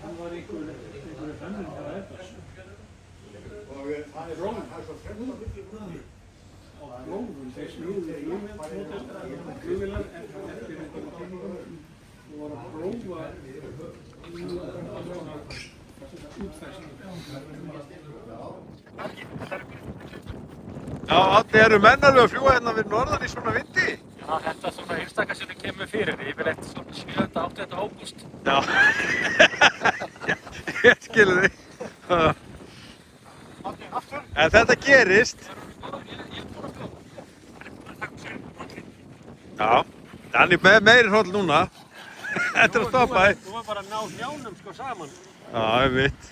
Hann var einhverju hönnun hjá Airbus. Og það er svo fremst á milli brúni. Á blóðum, þeir smíðuðu flugvélar eftir einhverjum tímum og voru að prófa útfærslu. Já, Árni, eru menn alveg að fljúga hérna við norðan í svona vindi? Já, þetta er svona einstaka sem kemur fyrir, yfirleitt svona 7. 8. ágúst. Já, ég skilur þig. En þetta gerist. Já, hann er með meiri hroll núna. Þetta er að stoppa þig. Þú var bara að ná hnjánum sko saman. Já, einmitt.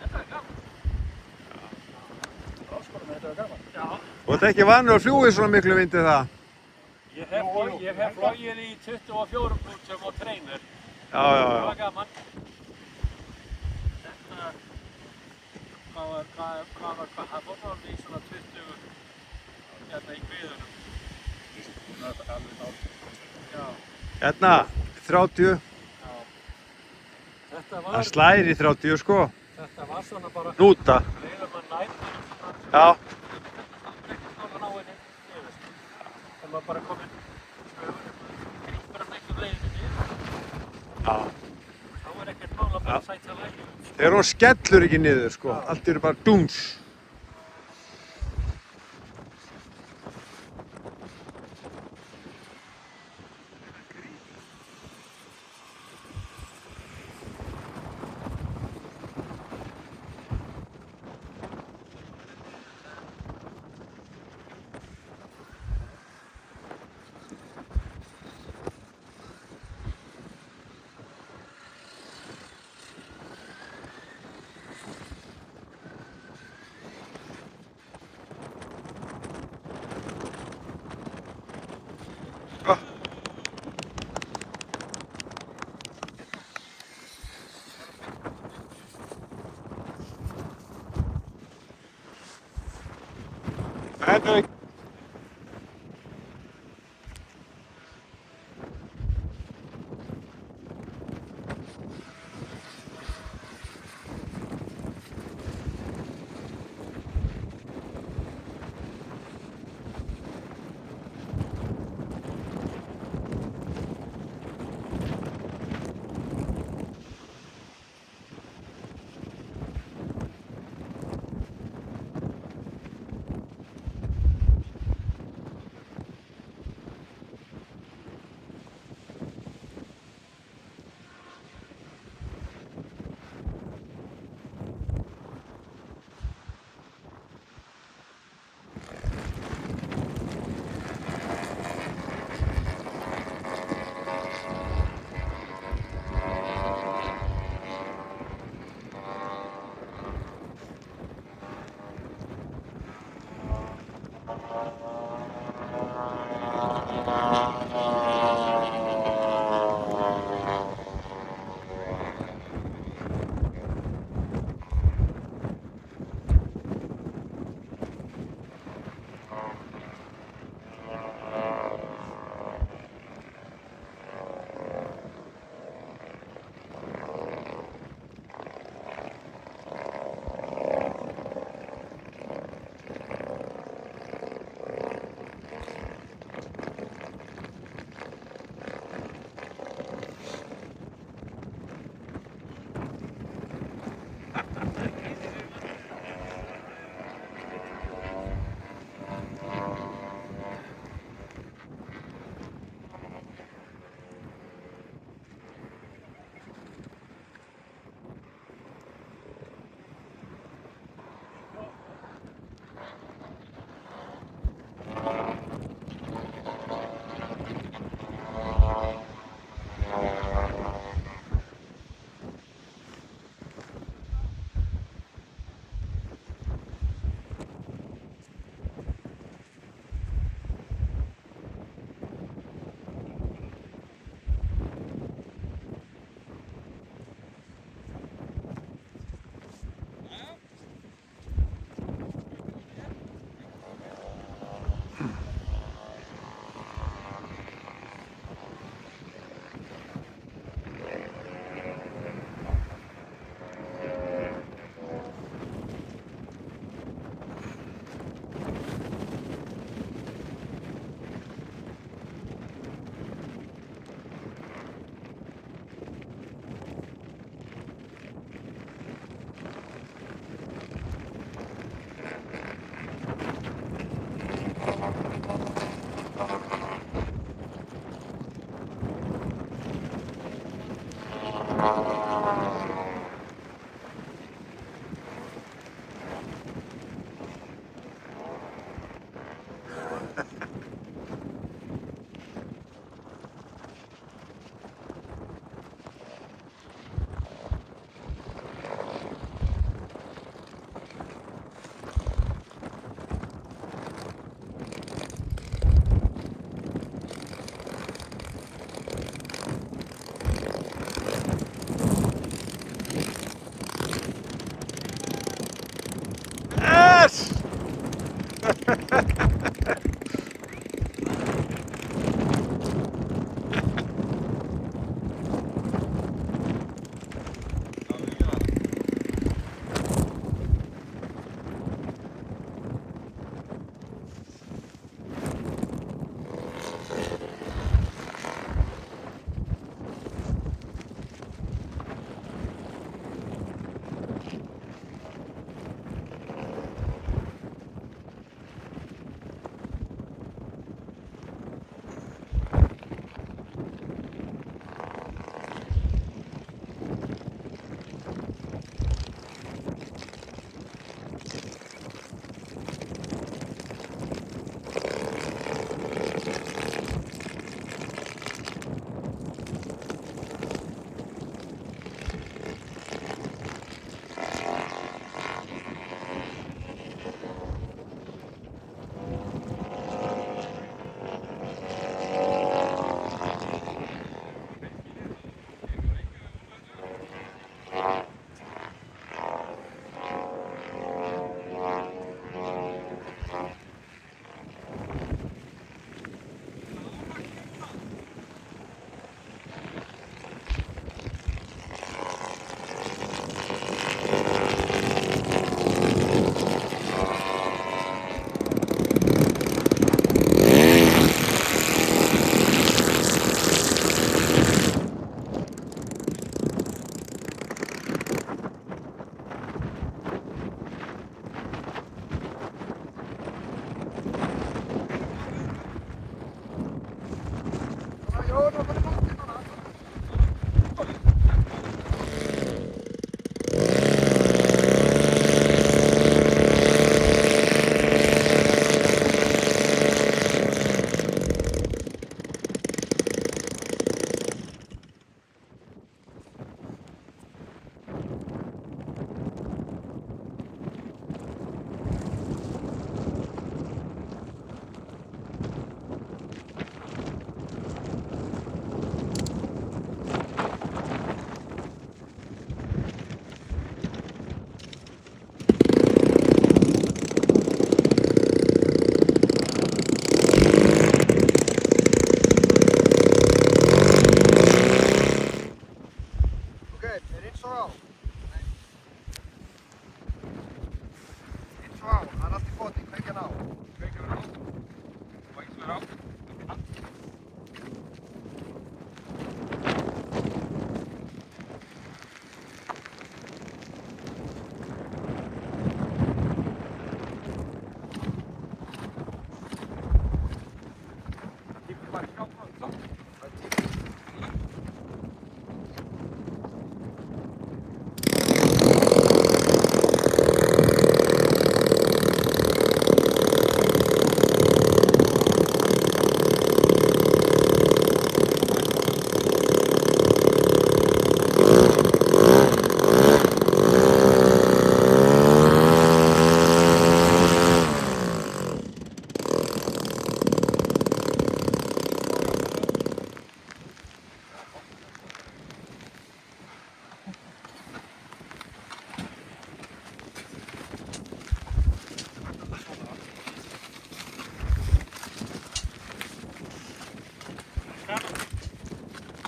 Þetta er gaman. Þetta er gaman. Já. Og þetta er ekki vanur að fljúga í svona miklu vindi það? Ég hef flogið í 24 klútsum og trainer. Já. Það var gaman. Þetta, hvað fór það í svona 20 hérna í kviðunum. Það er alveg nátt. Já. Hérna, 30. Já. Þetta var... Það slæðir í 30 sko. Þetta var svona bara... Núta. Leiðum að næta svona... Já. Það var bara komin grýpur hann ekki leiðinni niður. Já. Þá er ekkert mál að bara sæta lægi. Þegar hún skellur ekki niður sko. Allt eru bara dúns. Yes!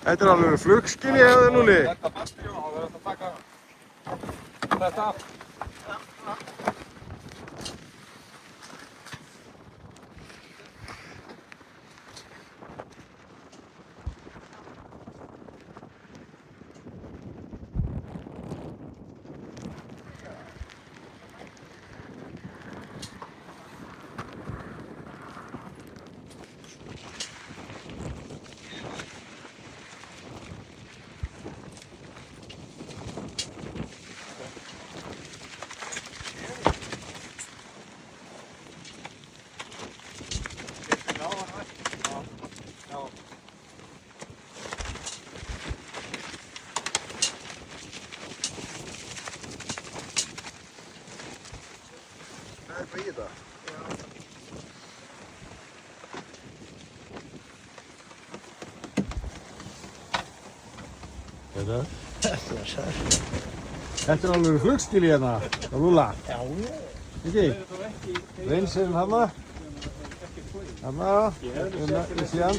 Þetta er alveg flugskilji hjá þér, Lúli. Þetta fasti og það verður að taka þetta af. er eitthvað í þetta. Þetta er alveg flugstíl í hérna, á Lúlla. Já. Ekki? Reinsinn hana. Hana. Í síðan.